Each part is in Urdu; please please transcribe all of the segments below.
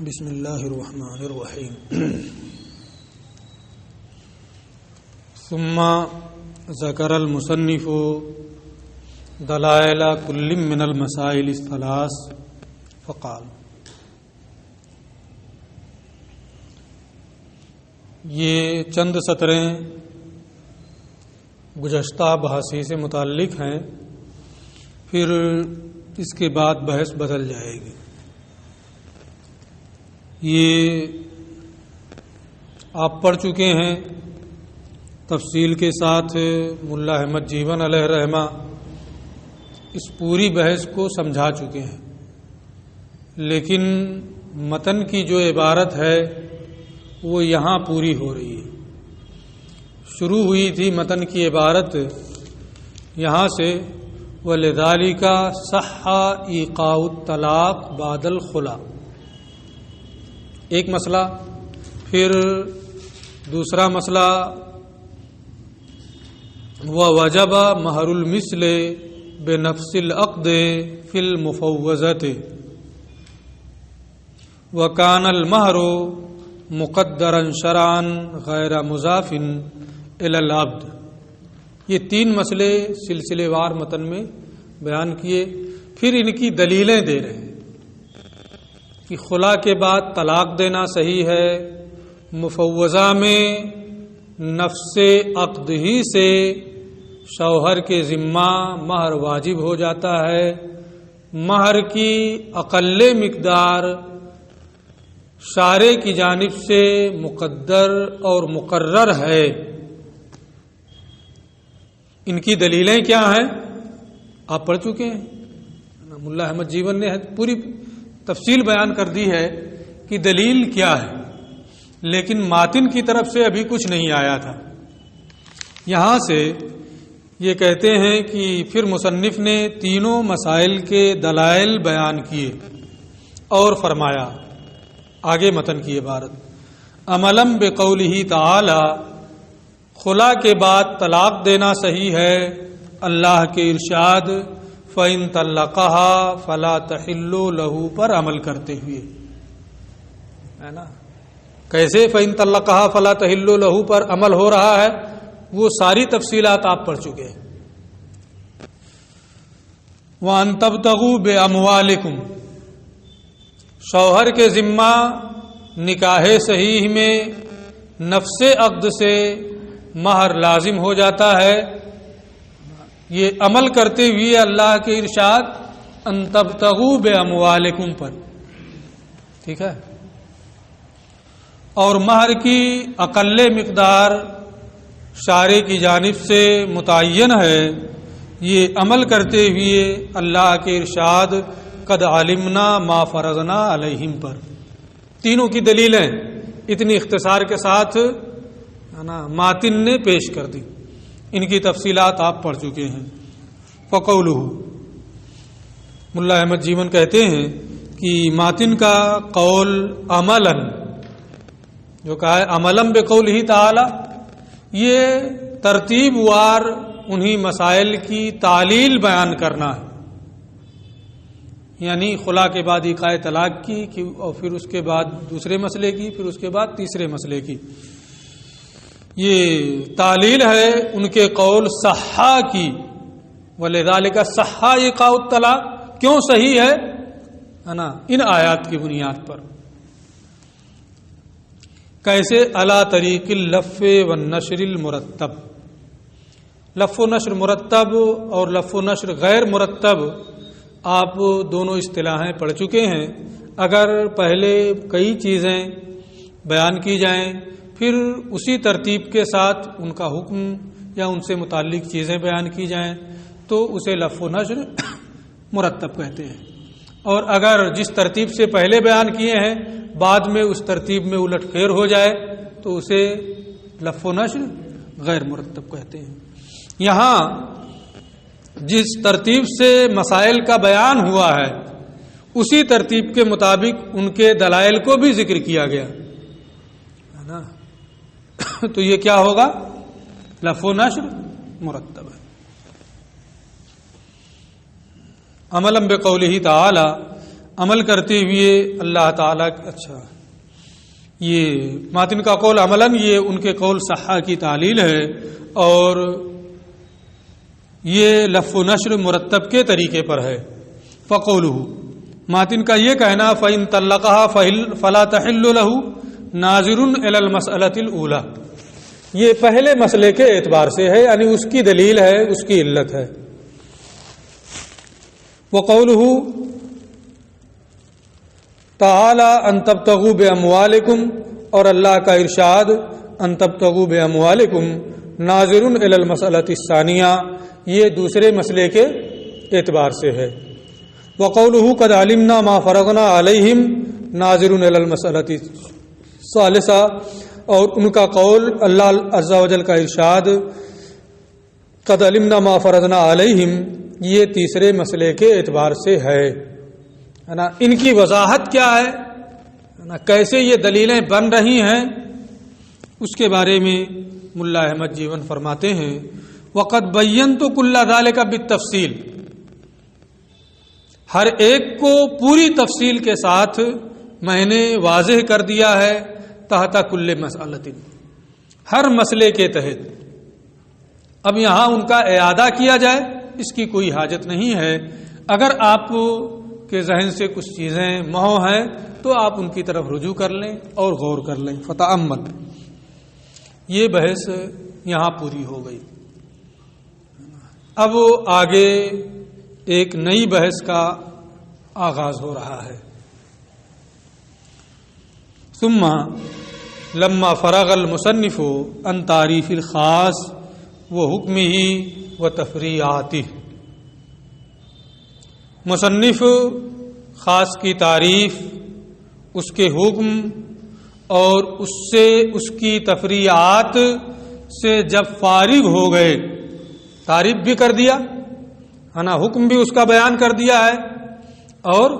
بسم اللہ الرحمن الرحیم ثم ذکر المصنف دلائل کل من المسائل الثلاث فقال، یہ چند سطریں گزشتہ بحثی سے متعلق ہیں، پھر اس کے بعد بحث بدل جائے گی۔ یہ آپ پڑھ چکے ہیں تفصیل کے ساتھ، ملا احمد جیون علیہ رحمہ اس پوری بحث کو سمجھا چکے ہیں، لیکن متن کی جو عبارت ہے وہ یہاں پوری ہو رہی ہے۔ شروع ہوئی تھی متن کی عبارت یہاں سے وَلِذَالِكَ صَحَّ إِيقَاعُ الطَّلَاقِ بَعْدَ الْخُلَعِ، ایک مسئلہ۔ پھر دوسرا مسئلہ وَوَجَبَ مَہْرُ الْمِثْلِ بِنَفْسِ الْعَقْدِ فِي الْمُفَوَّضَةِ وَكَانَ الْمَهْرُ مُقَدَّرًا شَرْعًا غَيْرَ مُضَافٍ إِلَى الْعَبْدِ۔ یہ تین مسئلے سلسلے وار متن میں بیان کیے، پھر ان کی دلیلیں دے رہے ہیں کہ خلا کے بعد طلاق دینا صحیح ہے، مفوضہ میں نفس عقد ہی سے شوہر کے ذمہ مہر واجب ہو جاتا ہے، مہر کی اقل مقدار شارع کی جانب سے مقدر اور مقرر ہے۔ ان کی دلیلیں کیا ہیں آپ پڑھ چکے ہیں، ملا احمد جیون نے پوری تفصیل بیان کر دی ہے کہ دلیل کیا ہے، لیکن ماتن کی طرف سے ابھی کچھ نہیں آیا تھا۔ یہاں سے یہ کہتے ہیں کہ پھر مصنف نے تینوں مسائل کے دلائل بیان کیے اور فرمایا، آگے متن کی عبارت عملاً بقولہ تعالی، خلا کے بعد طلاق دینا صحیح ہے اللہ کے ارشاد فَإِن طَلَّقَهَا فَلَا تَحِلُّ لَهُ پر عمل کرتے ہوئے، ہے نا؟ کیسے فَإِن طَلَّقَهَا فَلَا تَحِلُّ لَهُ پر عمل ہو رہا ہے وہ ساری تفصیلات آپ پڑھ چکے ہیں۔ وَأَن تَبْتَغُوا بِأَمْوَالِكُمْ، شوہر کے ذمہ نکاح صحیح میں نفس عقد سے مہر لازم ہو جاتا ہے، یہ عمل کرتے ہوئے اللہ کے ارشاد ان تبتغوا باموالکم پر، ٹھیک ہے، اور مہر کی اقل مقدار شارع کی جانب سے متعین ہے، یہ عمل کرتے ہوئے اللہ کے ارشاد قد علمنا ما فرضنا علیہم پر۔ تینوں کی دلیلیں اتنی اختصار کے ساتھ ماتن نے پیش کر دی، ان کی تفصیلات آپ پڑھ چکے ہیں۔ فقولہ، ملا احمد جیون کہتے ہیں کہ ماتن کا قول عملاً جو کہا ہے عملاً بقولہ تعالی، یہ ترتیب وار انہی مسائل کی تعلیل بیان کرنا ہے، یعنی خلا کے بعد ایقاع طلاق کی اور پھر اس کے بعد دوسرے مسئلے کی، پھر اس کے بعد تیسرے مسئلے کی، یہ تعلیل ہے ان کے قول صحا کی۔ وَلِذَالِكَ صَحَّ إِيقَاعُ الطَّلَاقِ، کیوں صحیح ہے نا؟ ان آیات کی بنیاد پر۔ کیسے؟ علی طریق اللف والنشر المرتب، لف و نشر مرتب اور لف و نشر غیر مرتب آپ دونوں اصطلاحیں پڑھ چکے ہیں۔ اگر پہلے کئی چیزیں بیان کی جائیں پھر اسی ترتیب کے ساتھ ان کا حکم یا ان سے متعلق چیزیں بیان کی جائیں تو اسے لف و نشر مرتب کہتے ہیں، اور اگر جس ترتیب سے پہلے بیان کیے ہیں بعد میں اس ترتیب میں الٹ پھیر ہو جائے تو اسے لف و نشر غیر مرتب کہتے ہیں۔ یہاں جس ترتیب سے مسائل کا بیان ہوا ہے اسی ترتیب کے مطابق ان کے دلائل کو بھی ذکر کیا گیا ہے نا، تو یہ کیا ہوگا؟ لف و نشر مرتب ہے۔ عملاً بقولہ تعالی، عمل کرتے ہوئے اللہ تعالیٰ یہ ماتن کا قول عملاً یہ ان کے قول صحہ کی تعلیل ہے، اور یہ لف و نشر مرتب کے طریقے پر ہے۔ فقولہ ماتن کا یہ کہنا فَإِن طَلَّقَهَا فَلَا تَحِلُّ لَهُ ناظر إِلَى الْمَسْأَلَةِ الْأُولَى، یہ پہلے مسئلے کے اعتبار سے ہے، یعنی اس کی دلیل ہے، اس کی علت ہے۔ وقولہ تعالی ان تبتغوا باموالکم، اور اللہ کا ارشاد ان تبتغوا باموالکم ناظر الی المسألۃ الثانیہ، یہ دوسرے مسئلے کے اعتبار سے ہے۔ وقولہ قد علمنا ما فرضنا علیہم ناظر الی المسألۃ الثالثہ، اور ان کا قول اللہ عز و جل کا ارشاد قد علمنا ما فرضنا علیہم، یہ تیسرے مسئلے کے اعتبار سے ہے نا۔ ان کی وضاحت کیا ہے نا، کیسے یہ دلیلیں بن رہی ہیں، اس کے بارے میں ملا احمد جیون فرماتے ہیں وقد بینت کل ذالک بالتفصیل، ہر ایک کو پوری تفصیل کے ساتھ میں نے واضح کر دیا ہے، تحت کل مسئلۃ، ہر مسئلے کے تحت۔ اب یہاں ان کا اعادہ کیا جائے اس کی کوئی حاجت نہیں ہے، اگر آپ کے ذہن سے کچھ چیزیں محو ہیں تو آپ ان کی طرف رجوع کر لیں اور غور کر لیں۔ فتأمل، یہ بحث یہاں پوری ہو گئی۔ اب آگے ایک نئی بحث کا آغاز ہو رہا ہے۔ ثم لما فرغ المصنف عن تعریف الخاص وحکمہ وتفریعاتہ، مصنف خاص کی تعریف، اس کے حکم اور اس سے اس کی تفریعات سے جب فارغ ہو گئے، تعریف بھی کر دیا ہے نا، حکم بھی اس کا بیان کر دیا ہے، اور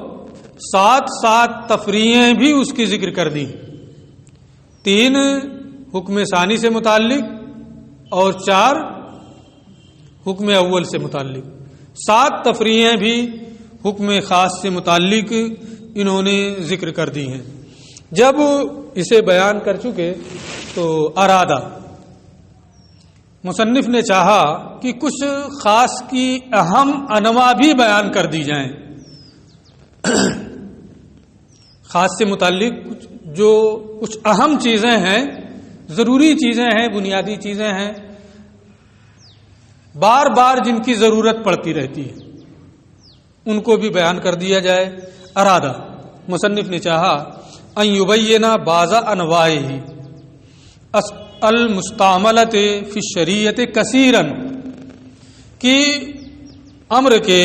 ساتھ ساتھ تفریعیں بھی اس کی ذکر کر دی، 3 حکم ثانی سے متعلق اور 4 حکم اول سے متعلق، 7 تفریعیں بھی حکم خاص سے متعلق انہوں نے ذکر کر دی ہیں۔ جب اسے بیان کر چکے تو ارادہ، مصنف نے چاہا کہ کچھ خاص کی اہم انواع بھی بیان کر دی جائیں، خاص سے متعلق جو کچھ اہم چیزیں ہیں، ضروری چیزیں ہیں، بنیادی چیزیں ہیں، بار بار جن کی ضرورت پڑتی رہتی ہے، ان کو بھی بیان کر دیا جائے۔ ارادہ، مصنف نے چاہا ان یبین بعض انواعہ المستعملۃ فی الشریعۃ کثیرا، کہ امر کے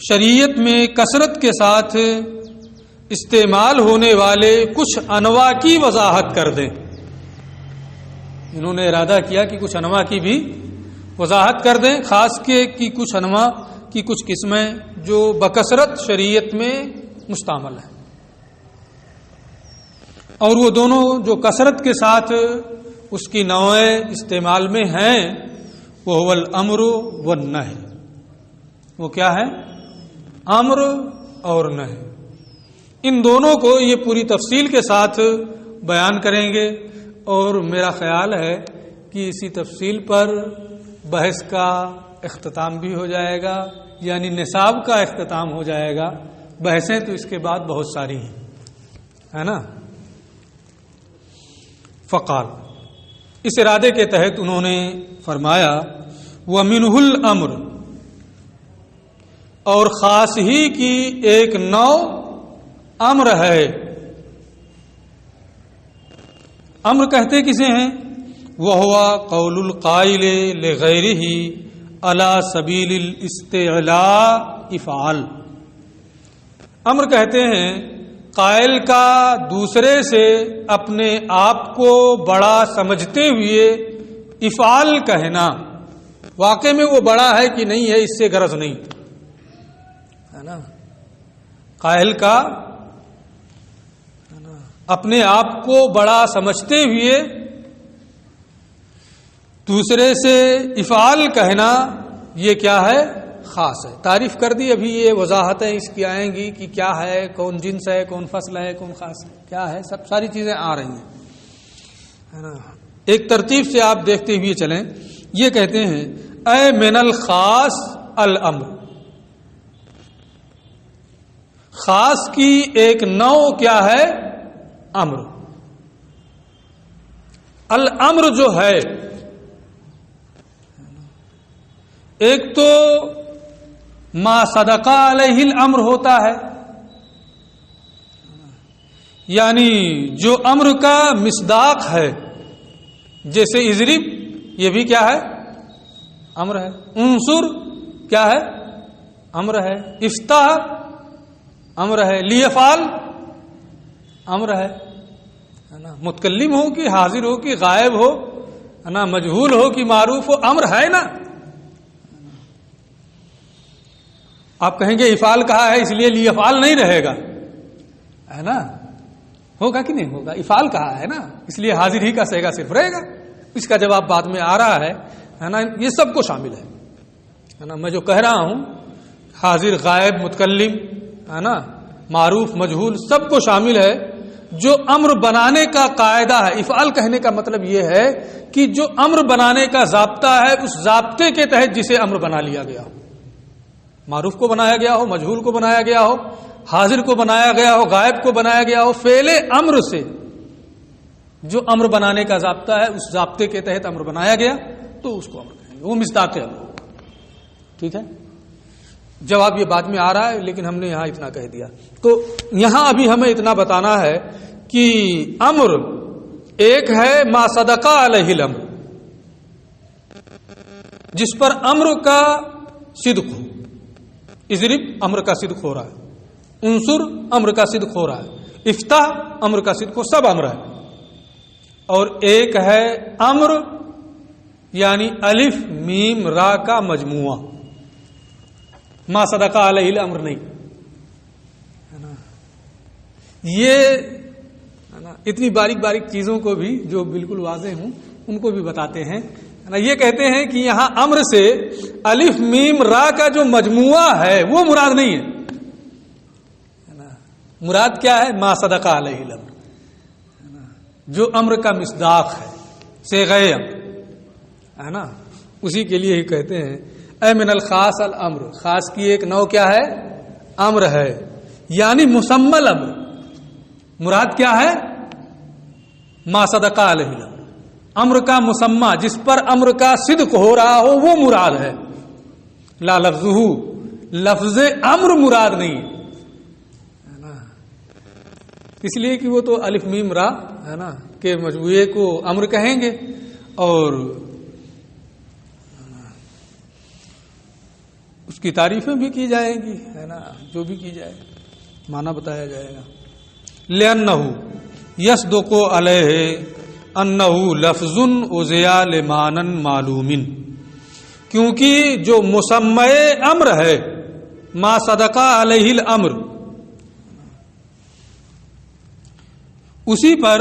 شریعت میں کثرت کے ساتھ استعمال ہونے والے کچھ انواع کی وضاحت کر دیں۔ انہوں نے ارادہ کیا کہ کچھ انواع کی بھی وضاحت کر دیں، خاص کی کچھ انواع کی کچھ قسمیں جو بکثرت شریعت میں مستعمل ہیں، اور وہ دونوں جو کثرت کے ساتھ اس کی نوعیں استعمال میں ہیں، وہ هو الامر والنہی، وہ کیا ہے؟ امر اور نہی۔ ان دونوں کو یہ پوری تفصیل کے ساتھ بیان کریں گے، اور میرا خیال ہے کہ اسی تفصیل پر بحث کا اختتام بھی ہو جائے گا، یعنی نصاب کا اختتام ہو جائے گا۔ بحثیں تو اس کے بعد بہت ساری ہیں، ہے نا۔ فقال، اس ارادے کے تحت انہوں نے فرمایا وَمِنْهُ الْأَمْرُ، اور خاص ہی کی ایک نوع امر ہے۔ امر کہتے کسے ہیں؟ وَهُوَ قَوْلُ الْقَائِلِ لِغَيْرِهِ عَلَى سَبِيلِ الْإِسْتِعْلَاءِ افعل، امر کہتے ہیں قائل کا دوسرے سے اپنے آپ کو بڑا سمجھتے ہوئے افعال کہنا، واقع میں وہ بڑا ہے کہ نہیں ہے اس سے غرض نہیں ہے نا۔ قائل کا اپنے آپ کو بڑا سمجھتے ہوئے دوسرے سے افعال کہنا، یہ کیا ہے؟ خاص ہے. تعریف کر دی. ابھی یہ وضاحتیں اس کی آئیں گی کہ کیا ہے، کون جنس ہے، کون فصل ہے، کون خاص ہے، کیا ہے، سب ساری چیزیں آ رہی ہیں، ہے نا. ایک ترتیب سے آپ دیکھتے ہوئے چلیں. یہ کہتے ہیں اے من الخاص الامر، خاص کی ایک نوع کیا ہے؟ امر. الامر جو ہے، ایک تو ما صدق علیہ الامر ہوتا ہے، یعنی جو امر کا مصداق ہے، جیسے اضرب، یہ بھی کیا ہے؟ امر ہے. انصر کیا ہے؟ امر ہے. افتح امر ہے. لیفعل امر ہے نا. متکلم ہو کہ حاضر ہو کہ غائب ہو، ہے نا، مجہول ہو کہ معروف ہو، امر ہے نا. آپ کہیں گے افعال کہا ہے اس لیے لیفعل نہیں رہے گا، ہے نا. ہوگا کہ نہیں ہوگا؟ افعال کہا ہے نا، اس لیے حاضر ہی کا صیغہ صرف رہے گا. اس کا جواب بعد میں آ رہا ہے نا. یہ سب کو شامل ہے نا. میں جو کہہ رہا ہوں حاضر، غائب، متکلم، ہے نا، معروف، مجہول، سب کو شامل ہے. جو امر بنانے کا قاعدہ ہے، افعال کہنے کا مطلب یہ ہے کہ جو امر بنانے کا ضابطہ ہے، اس ضابطے کے تحت جسے امر بنا لیا گیا ہو، معروف کو بنایا گیا ہو، مجہول کو بنایا گیا ہو، حاضر کو بنایا گیا ہو، غائب کو بنایا گیا ہو، فعل امر سے جو امر بنانے کا ضابطہ ہے، اس ضابطے کے تحت امر بنایا گیا تو اس کو امر کہیں گے. وہ مصداق امر. ٹھیک ہے. جواب یہ بعد میں آ رہا ہے، لیکن ہم نے یہاں اتنا کہہ دیا. تو یہاں ابھی ہمیں اتنا بتانا ہے کہ امر ایک ہے ما صدق علیہ الامر، جس پر امر کا صدق ہو. اضرب امر کا صدق ہو رہا ہے، انصر امر کا صدق ہو رہا ہے، افتح امر کا صدق ہو، سب امر ہے. اور ایک ہے امر یعنی الف میم را کا مجموعہ، ما صدق علیہ الامر نہیں، ہے نا. یہ اتنی باریک باریک چیزوں کو بھی جو بالکل واضح ہوں ان کو بھی بتاتے ہیں. یہ کہتے ہیں کہ یہاں امر سے الف میم را کا جو مجموعہ ہے وہ مراد نہیں ہے. مراد کیا ہے؟ ما صدق علیہ الامر، جو امر کا مصداق ہے، صیغہ امر، ہے نا. اسی کے لیے ہی کہتے ہیں اے من الخاص الامر، خاص کی ایک نوع کیا ہے؟ امر ہے. یعنی مسمى الامر، مراد کیا ہے؟ ما صدق علیہ الامر، امر کا مسمى جس پر امر کا صدق ہو رہا ہو وہ مراد ہے. لا لفظہ، لفظ امر مراد نہیں ہے نا. اس لیے کہ وہ تو الف میم را، ہے نا، کہ مجموعے کو امر کہیں گے اور اس کی تعریفیں بھی کی جائیں گی، ہے نا، جو بھی کی جائے معنی بتایا جائے گا. لِأَنَّهُ يَصْدُقُ عَلَيْهِ أَنَّهُ لَفْظٌ أُضِيَ لِمَعْنًى مَعْلُومٍ، کیونکہ جو مسمى امر ہے ما صدق علیہ الامر، اسی پر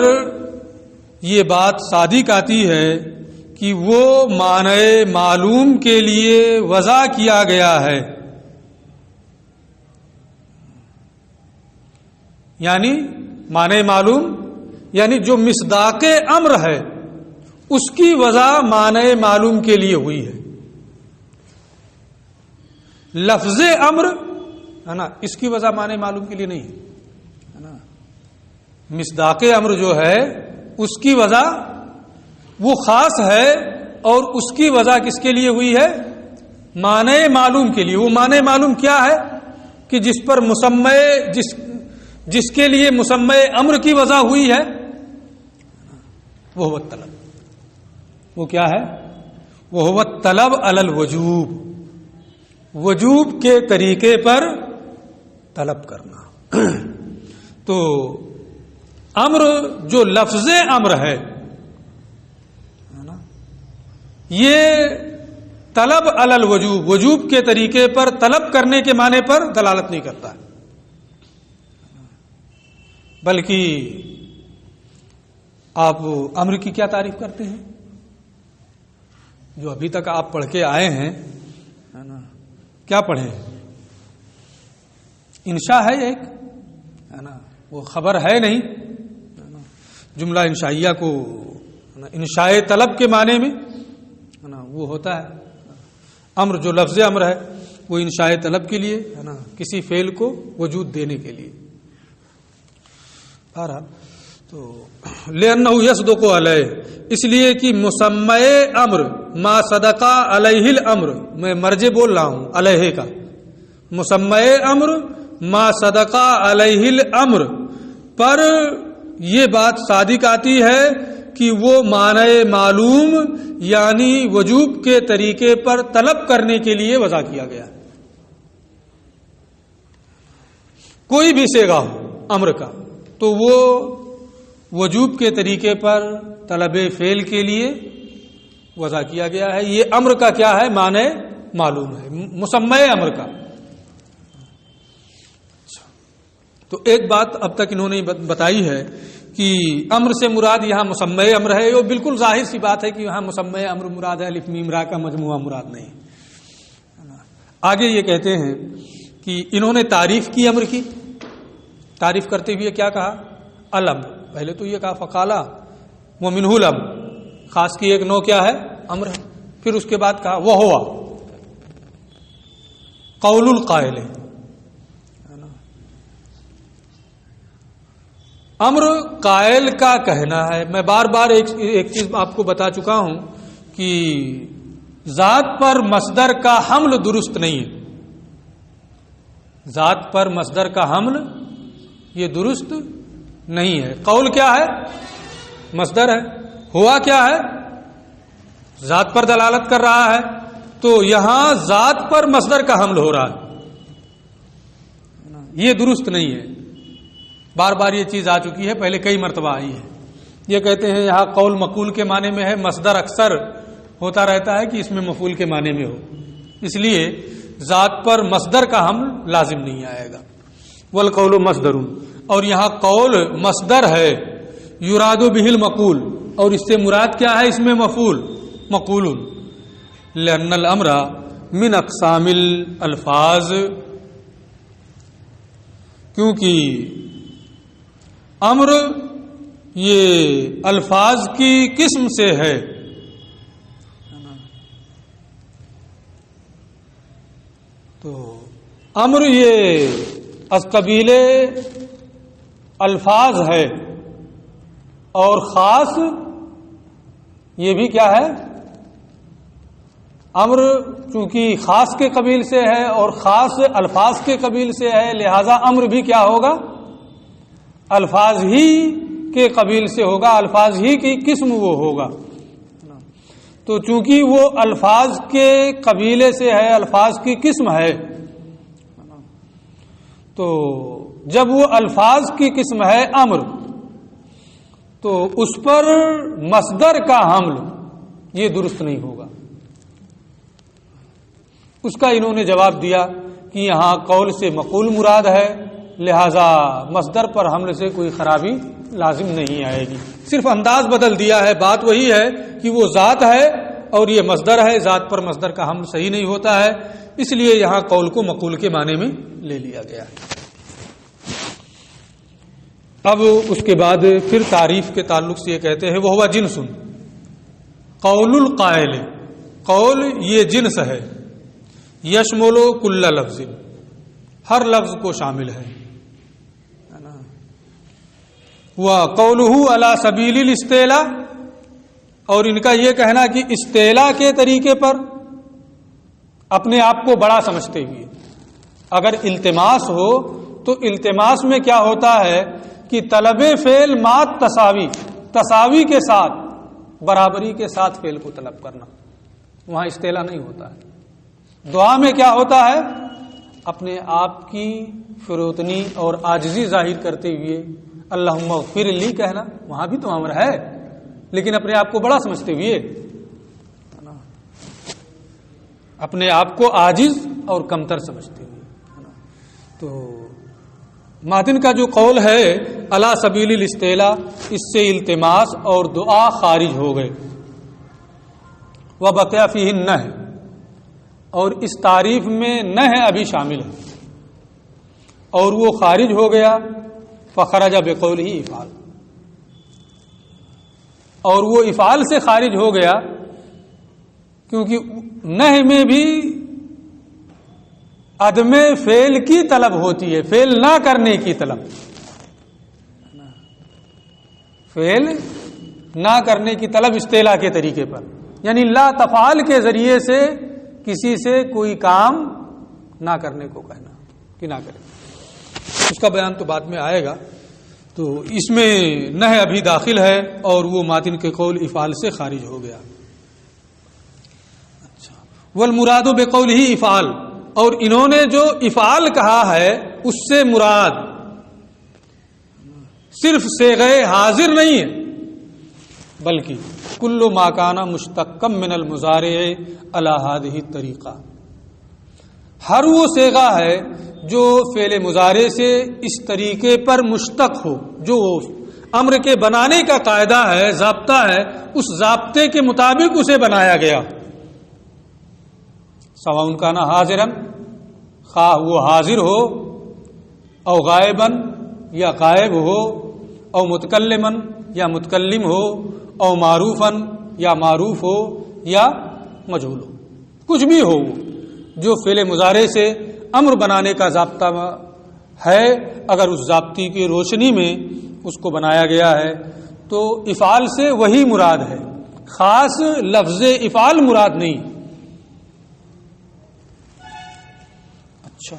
یہ بات صادق آتی ہے کہ وہ معنی معلوم کے لیے وضع کیا گیا ہے. یعنی معنی معلوم یعنی جو مصداق امر ہے اس کی وضع معنی معلوم کے لیے ہوئی ہے. لفظ امر، ہے نا، اس کی وضع معنی معلوم کے لیے نہیں ہے نا. مصداق امر جو ہے اس کی وضع وہ خاص ہے اور اس کی وضع کس کے لیے ہوئی ہے؟ معنی معلوم کے لیے. وہ معنی معلوم کیا ہے کہ جس پر مسمى جس کے لیے مسمى امر کی وضع ہوئی ہے وہ هو الطلب. وہ کیا ہے؟ وہ هو الطلب علی الوجوب، وجوب کے طریقے پر طلب کرنا. تو امر جو لفظ امر ہے نا، یہ طلب علی الوجوب، وجوب کے طریقے پر طلب کرنے کے معنی پر دلالت نہیں کرتا، بلکہ آپ امر کی کیا تعریف کرتے ہیں؟ جو ابھی تک آپ پڑھ کے آئے ہیں، ہے نا، کیا پڑھیں؟ انشاء ہے ایک، ہے نا، وہ خبر ہے نہیں، جملہ انشائیہ کو انشاء طلب کے معنی میں ہے نا وہ ہوتا ہے. امر جو لفظ امر ہے وہ انشاء طلب کے لیے ہے نا، کسی فعل کو وجود دینے کے لیے. تو لأنہ یصدق علیہ، اس لیے کہ مسمع امر ما صدقہ علیہ الامر، میں مرجع بول رہا ہوں علیہ کا، مسمع امر ما صدقہ علیہ الامر پر یہ بات صادق آتی ہے کہ وہ معنی معلوم یعنی وجوب کے طریقے پر طلب کرنے کے لیے وضع کیا گیا. کوئی بھی صیغہ ہو امر کا تو وہ وجوب کے طریقے پر طلب فعل کے لیے وضع کیا گیا ہے. یہ امر کا کیا ہے؟ معنی معلوم ہے، مسمع امر کا. تو ایک بات اب تک انہوں نے بتائی ہے کہ امر سے مراد یہاں مسمع امر ہے. وہ بالکل ظاہر سی بات ہے کہ یہاں مسمع امر مراد ہے، الف میم را کا مجموعہ مراد نہیں. آگے یہ کہتے ہیں کہ انہوں نے تعریف کی امر کی، تعریف کرتے ہوئے کیا کہا؟ الم. پہلے تو یہ کہا فقالا ومنہ الام، خاص کی ایک نوع کیا ہے؟ امر ہے. پھر اس کے بعد کہا وہ ہوا قول القائل، امر قائل کا کہنا ہے. میں بار بار ایک چیز آپ کو بتا چکا ہوں کہ ذات پر مصدر کا حمل درست نہیں ہے. ذات پر مصدر کا حمل یہ درست نہیں ہے. قول کیا ہے؟ مصدر ہے. ہوا کیا ہے؟ ذات پر دلالت کر رہا ہے. تو یہاں ذات پر مصدر کا حمل ہو رہا ہے، یہ درست نہیں ہے. بار بار یہ چیز آ چکی ہے، پہلے کئی مرتبہ آئی ہے. یہ کہتے ہیں یہاں قول مقول کے معنی میں ہے، مصدر اکثر ہوتا رہتا ہے کہ اس میں مفعول کے معنی میں ہو، اس لیے ذات پر مصدر کا حمل لازم نہیں آئے گا. والقول مصدر، اور یہاں قول مصدر ہے. یراد بہ المقول، اور اس سے مراد کیا ہے؟ اس میں مفعول مقول. لأن الامر من اقسام الالفاظ، کیونکہ امر یہ الفاظ کی قسم سے ہے. تو امر یہ از قبیل الفاظ ہے، اور خاص یہ بھی کیا ہے؟ امر چونکہ خاص کے قبیل سے ہے اور خاص الفاظ کے قبیل سے ہے، لہذا امر بھی کیا ہوگا؟ الفاظ ہی کے قبیل سے ہوگا، الفاظ ہی کی قسم وہ ہوگا. تو چونکہ وہ الفاظ کے قبیلے سے ہے، الفاظ کی قسم ہے، تو جب وہ الفاظ کی قسم ہے امر، تو اس پر مصدر کا حمل یہ درست نہیں ہوگا. اس کا انہوں نے جواب دیا کہ یہاں قول سے مقول مراد ہے، لہذا مصدر پر حمل سے کوئی خرابی لازم نہیں آئے گی. صرف انداز بدل دیا ہے، بات وہی ہے کہ وہ ذات ہے اور یہ مصدر ہے. ذات پر مصدر کا حمل صحیح نہیں ہوتا ہے، اس لیے یہاں قول کو مقول کے معنی میں لے لیا گیا ہے. اب اس کے بعد پھر تعریف کے تعلق سے یہ کہتے ہیں وہ ہوا جنس قول القائل. قول یہ جنس ہے، یشمل کل لفظ، ہر لفظ کو شامل ہے. وَقَوْلُهُ عَلَى سَبِيلِ الْإِسْتِعْلَاء، اور ان کا یہ کہنا کہ استعلاء کے طریقے پر اپنے آپ کو بڑا سمجھتے ہوئے. اگر التماس ہو تو التماس میں کیا ہوتا ہے کہ طلب فعل مات تساوی کے ساتھ، برابری کے ساتھ فعل کو طلب کرنا، وہاں استعلاء نہیں ہوتا ہے. دعا میں کیا ہوتا ہے؟ اپنے آپ کی فروتنی اور عاجزی ظاہر کرتے ہوئے اللہم اغفر لی کہنا، وہاں بھی تو امر ہے، لیکن اپنے آپ کو بڑا سمجھتے ہوئے، اپنے آپ کو عاجز اور کمتر سمجھتے ہوئے. تو ماتن کا جو قول ہے علی سبیل الاستعلاء، اس سے التماس اور دعا خارج ہو گئے. وبقی فیہ النہی، اور اس تعریف میں نہ ابھی شامل ہے اور وہ خارج ہو گیا، فخرج بقولہ افعال، اور وہ افعال سے خارج ہو گیا کیونکہ نہ میں بھی عدم فعل کی طلب ہوتی ہے، فعل نہ کرنے کی طلب، فعل نہ کرنے کی طلب استعلا کے طریقے پر، یعنی لا تفعال کے ذریعے سے کسی سے کوئی کام نہ کرنے کو کہنا کہ نہ کرے. اس کا بیان تو بعد میں آئے گا. تو اس میں نہ ابھی داخل ہے اور وہ ماتن کے قول افعال سے خارج ہو گیا. اچھا، والمراد بقولہ افعال، اور انہوں نے جو افعال کہا ہے اس سے مراد صرف صیغہ حاضر نہیں ہے بلکہ کل ما کان مشتقا من المضارع علی هذه الطریقہ، ہر وہ صیغہ ہے جو فعل مضارع سے اس طریقے پر مشتق ہو، جو امر کے بنانے کا قاعدہ ہے، ضابطہ ہے، اس ضابطے کے مطابق اسے بنایا گیا. سواء کان حاضرا، خواہ وہ حاضر ہو، او غائبا یا غائب ہو، او متکلما یا متکلم ہو، او معروفا یا معروف ہو، یا مجہول ہو، کچھ بھی ہو جو فعل مضارع سے امر بنانے کا ضابطہ ہے، اگر اس ضابطے کی روشنی میں اس کو بنایا گیا ہے تو افعال سے وہی مراد ہے، خاص لفظ افعال مراد نہیں. اچھا،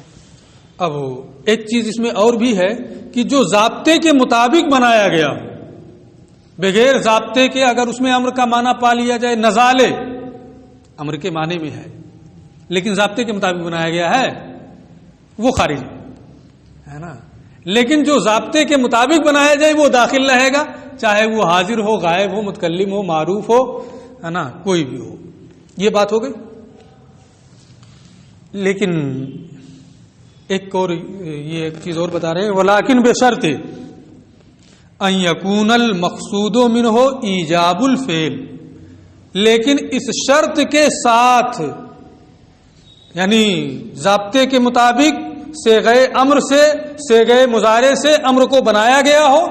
اب ایک چیز اس میں اور بھی ہے کہ جو ضابطے کے مطابق بنایا گیا، بغیر ضابطے کے اگر اس میں امر کا معنی پا لیا جائے، نزالے امر کے معنی میں ہے لیکن ضابطے کے مطابق بنایا گیا ہے، وہ خارج ہے نا. لیکن جو ضابطے کے مطابق بنایا جائے وہ داخل رہے گا، چاہے وہ حاضر ہو، غائب ہو، متکلم ہو، معروف ہو، ہے نا، کوئی بھی ہو. یہ بات ہو گئی. لیکن ایک اور یہ ایک چیز اور بتا رہے ہیں، ولیکن بشرط ان یکون المقصود منہ ایجاب الفعل، لیکن اس شرط کے ساتھ، یعنی ضابطے کے مطابق صیغہ امر سے، صیغہ مضارع سے امر کو بنایا گیا ہو،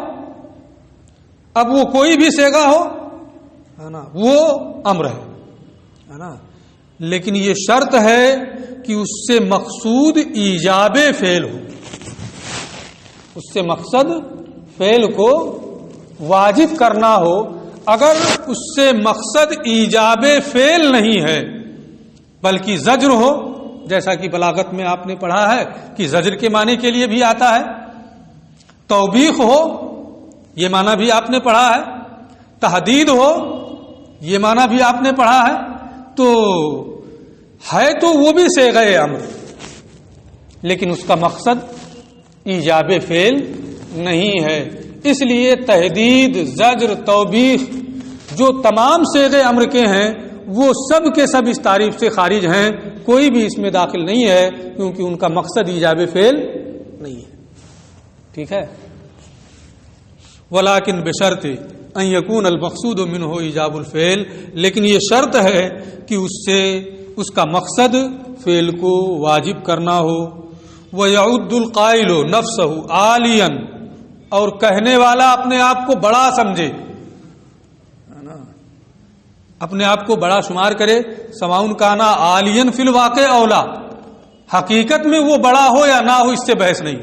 اب وہ کوئی بھی صیغہ ہو، ہے نا، وہ امر ہے نا، لیکن یہ شرط ہے کہ اس سے مقصود ایجاب فعل ہو، اس سے مقصد فعل کو واجب کرنا ہو. اگر اس سے مقصد ایجاب فعل نہیں ہے بلکہ زجر ہو، جیسا کہ بلاغت میں آپ نے پڑھا ہے کہ زجر کے معنی کے لیے بھی آتا ہے، توبیخ ہو یہ معنی بھی آپ نے پڑھا ہے، تحدید ہو یہ معنی بھی آپ نے پڑھا ہے، تو ہے تو وہ بھی صیغہ امر، لیکن اس کا مقصد ایجاب فعل نہیں ہے. اس لیے تحدید، زجر، توبیخ جو تمام صیغے امر کے ہیں وہ سب کے سب اس تعریف سے خارج ہیں، کوئی بھی اس میں داخل نہیں ہے کیونکہ ان کا مقصد ایجاب فعل نہیں ہے. ٹھیک ہے. ولیکن بشرط ان یکون المقصود منہ ایجاب الفعل، لیکن یہ شرط ہے کہ اس سے اس کا مقصد فعل کو واجب کرنا ہو. وَيَعُدُّ الْقَائِلُ نَفْسَهُ عَالِيًا، اور کہنے والا اپنے آپ کو بڑا سمجھے، اپنے آپ کو بڑا شمار کرے. سواء کان عالیا فی الواقع اولا، حقیقت میں وہ بڑا ہو یا نہ ہو اس سے بحث نہیں.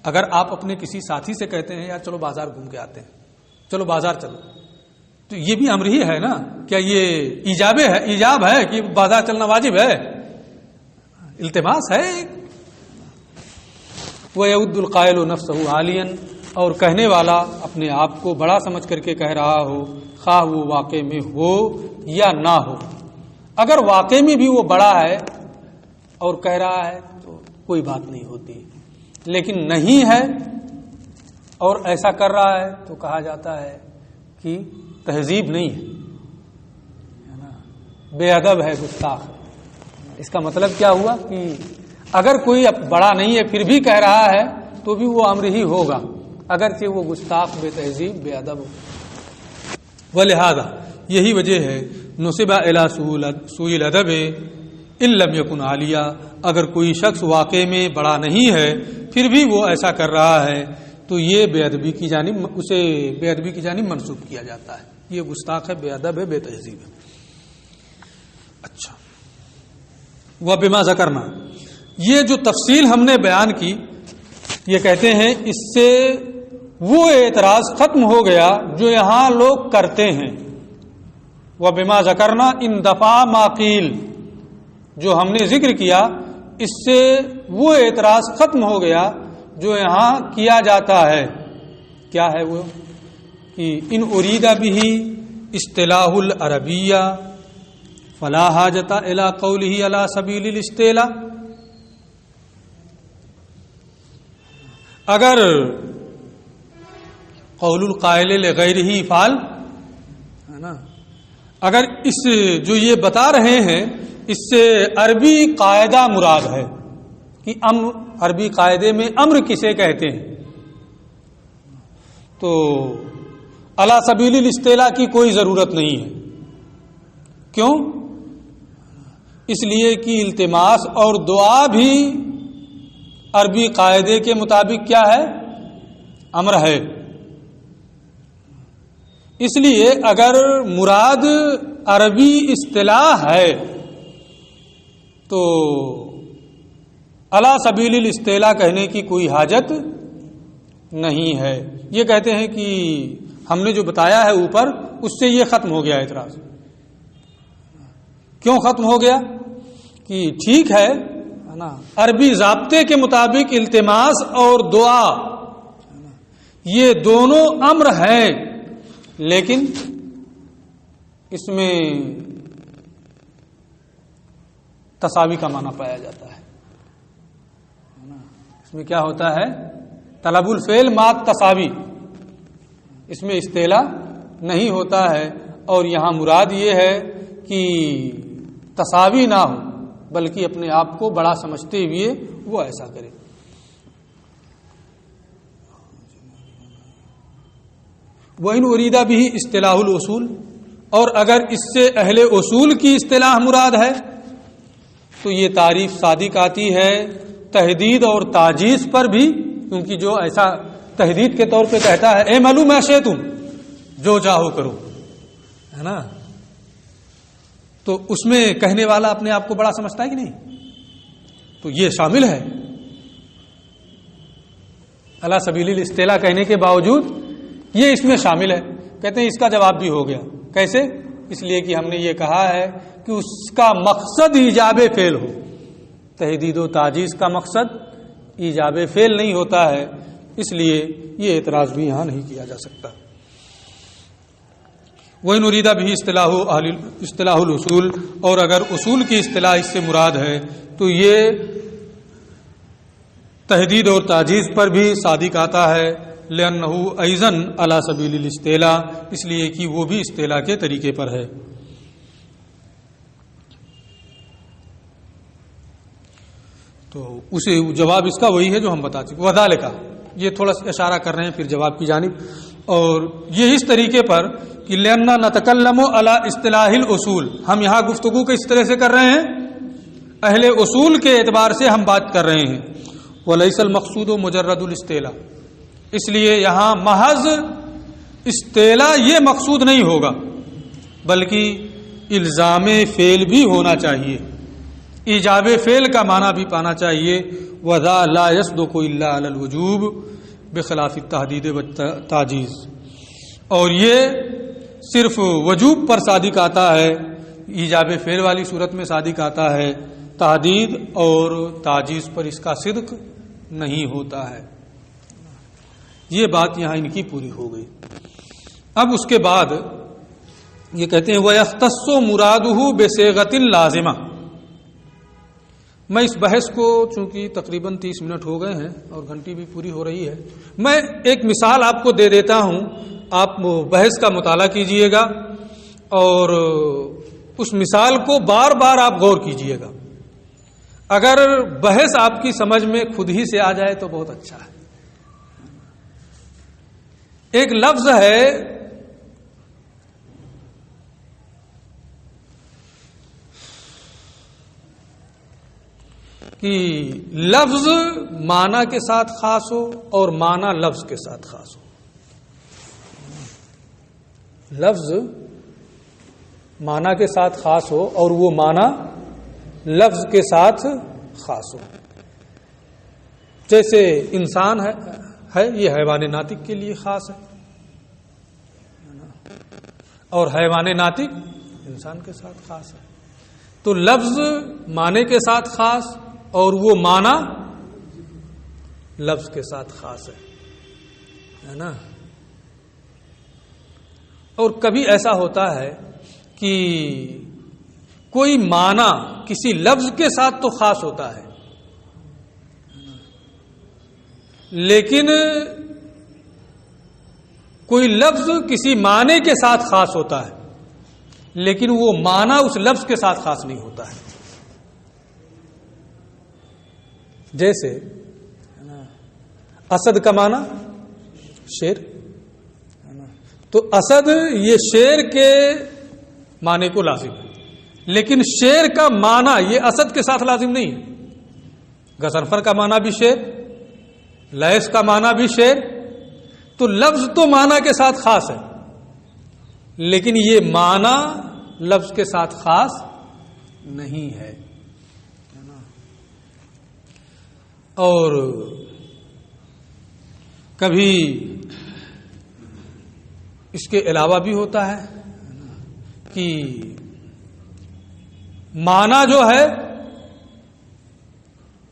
اگر آپ اپنے کسی ساتھی سے کہتے ہیں یار چلو بازار گھوم کے آتے ہیں، چلو بازار چلو، تو یہ بھی امر ہی ہے نا. کیا یہ ایجاب ہے کہ بازار چلنا واجب ہے؟ التماس ہے. وَيَعُدُّ الْقَائِلُ نَفْسَهُ عَالِيًا، اور کہنے والا اپنے آپ کو بڑا سمجھ کر کے کہہ رہا ہو، خواہ وہ واقع میں ہو یا نہ ہو. اگر واقع میں بھی وہ بڑا ہے اور کہہ رہا ہے تو کوئی بات نہیں ہوتی، لیکن نہیں ہے اور ایسا کر رہا ہے تو کہا جاتا ہے کہ تہذیب نہیں ہے نا، بے ادب ہے، گستاخ. اس کا مطلب کیا ہوا کہ اگر کوئی بڑا نہیں ہے پھر بھی کہہ رہا ہے تو بھی وہ امر ہی ہوگا، اگرچہ وہ گستاخ، بے تہذیب، بے ادب ہو. ولہذا یہی وجہ ہے نصب الی سوء الادب ان لم یکن عالیہ، اگر کوئی شخص واقع میں بڑا نہیں ہے پھر بھی وہ ایسا کر رہا ہے تو یہ بے ادبی کی جانب اسے بے ادبی کی جانب منسوب کیا جاتا ہے، یہ گستاخ ہے، بے ادب ہے، بے تہذیب ہے۔ اچھا، وبما ذکرنا، یہ جو تفصیل ہم نے بیان کی، یہ کہتے ہیں اس سے وہ اعتراض ختم ہو گیا جو یہاں لوگ کرتے ہیں۔ وبما ذکرنا ان دفعہ ما قیل، جو ہم نے ذکر کیا اس سے وہ اعتراض ختم ہو گیا جو یہاں کیا جاتا ہے۔ کیا ہے وہ؟ کہ ان ارید بہ اصطلاح العربیہ فلا حاجت الی قولہ علی سبیل الاصطلاح، اگر قول القائل لغیرہ فعل ہے نا، اگر اس جو یہ بتا رہے ہیں اس سے عربی قاعدہ مراد ہے کہ عربی قاعدے میں امر کسے کہتے ہیں، تو علی سبیل الاصطلاح کی کوئی ضرورت نہیں ہے۔ کیوں؟ اس لیے کہ التماس اور دعا بھی عربی قاعدے کے مطابق کیا ہے؟ امر ہے۔ اس لیے اگر مراد عربی اصطلاح ہے تو علی سبیل الاصطلاح کہنے کی کوئی حاجت نہیں ہے۔ یہ کہتے ہیں کہ ہم نے جو بتایا ہے اوپر اس سے یہ ختم ہو گیا اعتراض۔ کیوں ختم ہو گیا؟ کہ ٹھیک ہے نا، عربی ضابطے کے مطابق التماس اور دعا یہ دونوں امر ہیں، لیکن اس میں تساوی کا معنی پایا جاتا ہے۔ اس میں کیا ہوتا ہے؟ طلب الفعل مات تساوی، اس میں اصطلاح نہیں ہوتا ہے، اور یہاں مراد یہ ہے کہ تساوی نہ ہو بلکہ اپنے آپ کو بڑا سمجھتے ہوئے وہ ایسا کرے۔ وَإِنْ أُرِيدَ بِهِ اصطلاح الاصول، اور اگر اس سے اہل اصول کی اصطلاح مراد ہے تو یہ تعریف صادق آتی ہے تحدید اور تعجیز پر بھی، کیونکہ جو ایسا تحدید کے طور پہ کہتا ہے اے معلوم ہے تم جو چاہو کرو، ہے نا، تو اس میں کہنے والا اپنے آپ کو بڑا سمجھتا ہے کہ نہیں؟ تو یہ شامل ہے علی سبیل الاصطلاح کہنے کے باوجود یہ اس میں شامل ہے۔ کہتے ہیں اس کا جواب بھی ہو گیا۔ کیسے؟ اس لیے کہ ہم نے یہ کہا ہے کہ اس کا مقصد ایجاب فعل ہو۔ تحدید و تعجیز کا مقصد ایجاب فعل نہیں ہوتا ہے، اس لیے یہ اعتراض بھی یہاں نہیں کیا جا سکتا۔ وَإِنْ أُرِيدَ بِهِ اصطلاح الاصول، اور اگر اصول کی اصطلاح اس سے مراد ہے تو یہ تحدید اور تعجیز پر بھی صادق آتا ہے، لأنه أيضاً على سبيل الاصطلاح، اس لیے کہ وہ بھی اصطلاح کے طریقے پر ہے۔ تو اسے جواب اس کا وہی ہے جو ہم بتا چکے۔ وذالک، یہ تھوڑا سا اشارہ کر رہے ہیں پھر جواب کی جانب، اور یہ اس طریقے پر کہ لأننا نتکلم علی اصطلاح الاصول، ہم یہاں گفتگو کس طرح سے کر رہے ہیں؟ اہل اصول کے اعتبار سے ہم بات کر رہے ہیں۔ ولیس المقصود مجرد الاصطلاح، اس لیے یہاں محض اصطلاح یہ مقصود نہیں ہوگا بلکہ الزام فعل بھی ہونا چاہیے، ایجاب فعل کا معنی بھی پانا چاہیے۔ وذا لا يصدق الا على الوجوب بخلاف التحدید والتعجیز، اور یہ صرف وجوب پر صادق آتا ہے، ایجاب فعل والی صورت میں صادق آتا ہے، تحدید اور تعجیز پر اس کا صدق نہیں ہوتا ہے۔ یہ بات یہاں ان کی پوری ہو گئی۔ اب اس کے بعد یہ کہتے ہیں وَيَخْتَصُّ مُرَادُهُ بِصِيغَةٍ لَازِمَةٍ۔ میں اس بحث کو چونکہ تقریباً 30 منٹ ہو گئے ہیں اور گھنٹی بھی پوری ہو رہی ہے، میں ایک مثال آپ کو دے دیتا ہوں، آپ بحث کا مطالعہ کیجئے گا اور اس مثال کو بار بار آپ غور کیجئے گا۔ اگر بحث آپ کی سمجھ میں خود ہی سے آ جائے تو بہت اچھا ہے۔ ایک لفظ ہے کہ لفظ معنی کے ساتھ خاص ہو اور معنی لفظ کے ساتھ خاص ہو. لفظ معنی کے ساتھ خاص ہو اور وہ معنی لفظ کے ساتھ خاص ہو. جیسے انسان ہے یہ حیوان ناطق کے لیے خاص ہے اور حیوان ناطق انسان کے ساتھ خاص ہے. تو لفظ معنی کے ساتھ خاص اور وہ معنی لفظ کے ساتھ خاص ہے نا. اور کبھی ایسا ہوتا ہے کہ کوئی معنی کسی لفظ کے ساتھ تو خاص ہوتا ہے لیکن کوئی لفظ کسی معنی کے ساتھ خاص ہوتا ہے لیکن وہ معنی اس لفظ کے ساتھ خاص نہیں ہوتا ہے. جیسے اسد کا معنی شیر، تو اسد یہ شیر کے معنی کو لازم ہے لیکن شیر کا معنی یہ اسد کے ساتھ لازم نہیں ہے. غضنفر کا معنی بھی شیر، لیث کا معنی بھی شیر. تو لفظ تو معنی کے ساتھ خاص ہے لیکن یہ معنی لفظ کے ساتھ خاص نہیں ہے. اور کبھی اس کے علاوہ بھی ہوتا ہے کہ معنی جو ہے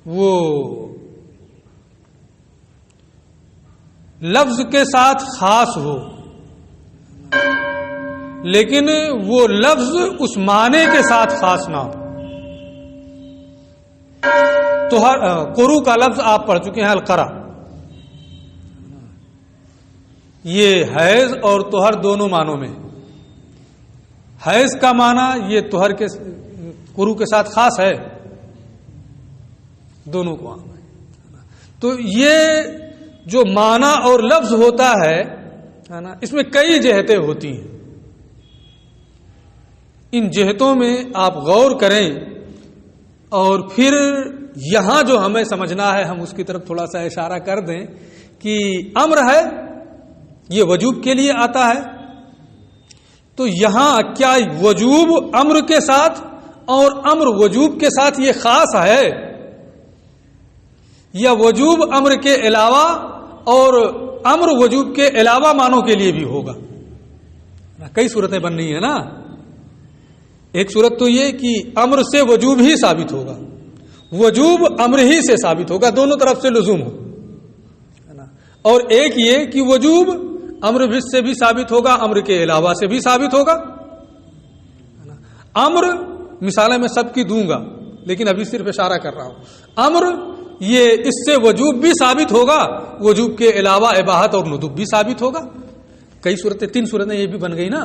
وہ لفظ کے ساتھ خاص ہو لیکن وہ لفظ اس معنی کے ساتھ خاص نہ ہو. تو قرو کا لفظ آپ پڑھ چکے ہیں، القرا. یہ حیض اور طہر دونوں معنوں میں. حیض کا معنی یہ طہر کے قرو کے ساتھ خاص ہے، دونوں کو عام ہے. تو یہ جو معنی اور لفظ ہوتا ہے نا، اس میں کئی جہتیں ہوتی ہیں. ان جہتوں میں آپ غور کریں اور پھر یہاں جو ہمیں سمجھنا ہے ہم اس کی طرف تھوڑا سا اشارہ کر دیں کہ امر ہے یہ وجوب کے لیے آتا ہے. تو یہاں کیا وجوب امر کے ساتھ اور امر وجوب کے ساتھ یہ خاص ہے یا وجوب امر کے علاوہ اور امر وجوب کے علاوہ معنوں کے لیے بھی ہوگا؟ کئی صورتیں بن رہی ہیں نا. ایک صورت تو یہ کہ امر سے وجوب ہی ثابت ہوگا، وجوب امر ہی سے ثابت ہوگا، دونوں طرف سے لزوم ہو. اور ایک یہ کہ وجوب امر سے بھی ثابت ہوگا، امر کے علاوہ سے بھی ثابت ہوگا. امر مثالیں میں سب کی دوں گا لیکن ابھی صرف اشارہ کر رہا ہوں. امر یہ اس سے وجوب بھی ثابت ہوگا، وجوب کے علاوہ اباحت اور ندب بھی ثابت ہوگا. کئی صورتیں، 3 صورتیں یہ بھی بن گئی نا.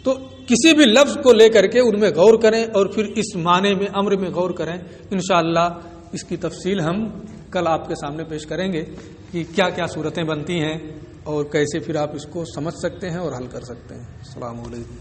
تو کسی بھی لفظ کو لے کر کے ان میں غور کریں اور پھر اس معنی میں امر میں غور کریں. انشاءاللہ اس کی تفصیل ہم کل آپ کے سامنے پیش کریں گے کہ کیا کیا صورتیں بنتی ہیں اور کیسے پھر آپ اس کو سمجھ سکتے ہیں اور حل کر سکتے ہیں. السلام علیکم.